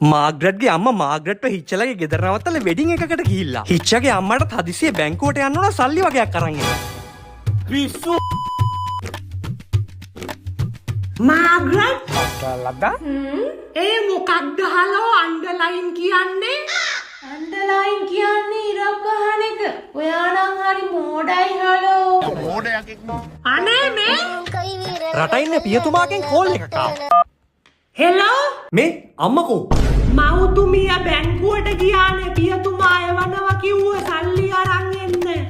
මාග්‍රට්ගේ අම්මා මාග්‍රට්ව හිච්චලගේ ගෙදර නවත්තලා වෙඩින් එකකට ගිහිල්ලා. හිච්චගේ අම්මට හදිසියෙ බැංකුවට යන්න ඕන සල්ලි වගේක් අරන් එන්න. පිස්සු. මාග්‍රට් ලද්දා? ඒ මොකක්ද හලෝ අන්ඩර්ලයින් කියන්නේ? අන්ඩර්ලයින් කියන්නේ ඉරක් ගහන එක. ඔයා නම් හරි මෝඩයි හලෝ. මෝඩයක් අනේ මේ රට ඉන්න පියතුමාගෙන් කෝල් එකක් ආවා. හෙලෝ මේ අම්මකෝ මව්තුමිය බැංකුවට ගියානේ පියතුමා එවනවා කිව්ව සල්ලි අරන් එන්න.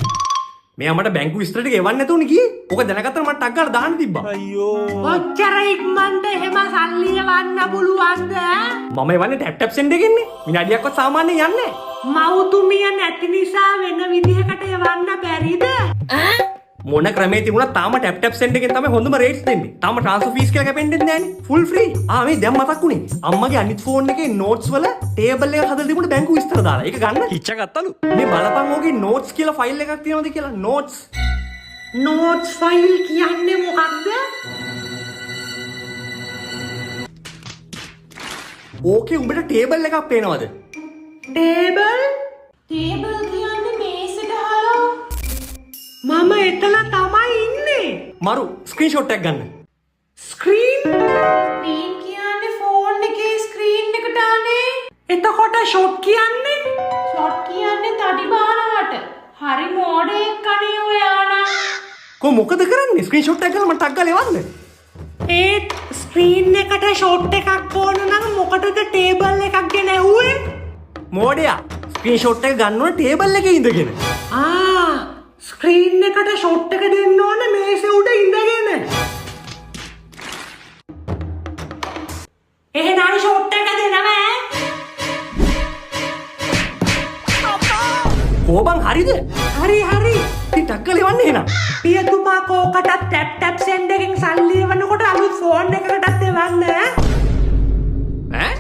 මේ අම්මට බැංකු විස්තර ටික එවන්න නැතුණේ කී. ඔක දැනගත්තම මට ටක් ගාලා දාන්න තිබ්බා. අයියෝ. ඔච්චර ඉක්මනට එහෙම සල්ලි එවන්න පුළුවන්ද? මම එවන්නේ ටැප් ටැප් සෙන්ඩ් එකෙන්නේ. විනාඩියක්වත් සාමාන්‍යයෙන් යන්නේ නැහැ. මව්තුමිය නැති නිසා වෙන විදිහකට එවන්න බැරිද? මොන ක්‍රමේ තිබුණා තාම ටැප් ටැප් සෙන්ඩ් එකෙන් තමයි හොඳම රේට්ස් දෙන්නේ. තාම ට්‍රාන්ස්ෆර් ෆීස් කියලා කැපෙන්නේ නැහැනේ. Full free. මේ දැන් මතක් වුණේ. අම්මගේ අනිත් ෆෝන් එකේ නෝට්ස් වල ටේබල් එක හදලා තිබුණ බැංකු විස්තර දාලා. ඒක ගන්න කිච්ච ගත්තලු. මේ බලපන් ඕකේ නෝට්ස් කියලා ෆයිල් එකක් තියෙනවද කියලා. නෝට්ස්. නෝට්ස් ෆයිල් කියන්නේ මොකක්ද? ඕකේ උඹට ටේබල් එකක් පේනවද? ටේබල්? ටේබල් කියන්නේ මේසෙට හලෝ. මම එතන තමයි ඉන්නේ. මරු ස්ක්‍රීන්ෂොට් එකක් ගන්න. ස්ක්‍රීන්? ස්ක්‍රීන් කියන්නේ ෆෝන් එකේ ස්ක්‍රීන් එකට අනේ. එතකොට ෂොට් කියන්නේ? ෂොට් කියන්නේ තඩි බානවට. හරි මෝඩෙක් කනේ ඔයා නම්. කො මොකද කරන්නේ? ස්ක්‍රීන්ෂොට් එකක් ගන්න මට ටක් ගාලා එවන්න. ඒත් ස්ක්‍රීන් එකට ෂොට් එකක් ඕන නම් මොකටද ටේබල් එකක් ගෙන ඇහුවේ? මෝඩයා ස්ක්‍රීන්ෂොට් එක ගන්න ඕන ටේබල් එකේ ඉඳගෙන. ස්ක්‍රීන් එකට ෂොට් එක දෙන්න ඕන මේසෙ උඩ ඉඳගෙන. එහෙනම් ෂොට් එක දෙනවා. කොබන් හරිද? හරි හරි. ඉතින් ටක් ගාලා එවන්න එහෙනම්. පියතුමා කෝකටත් ටැප් ටැප් සෙන්ඩ් එකෙන් සල්ලි එවනකොට අලුත් ෆෝන් එකකටත් එවන්න. ඈ?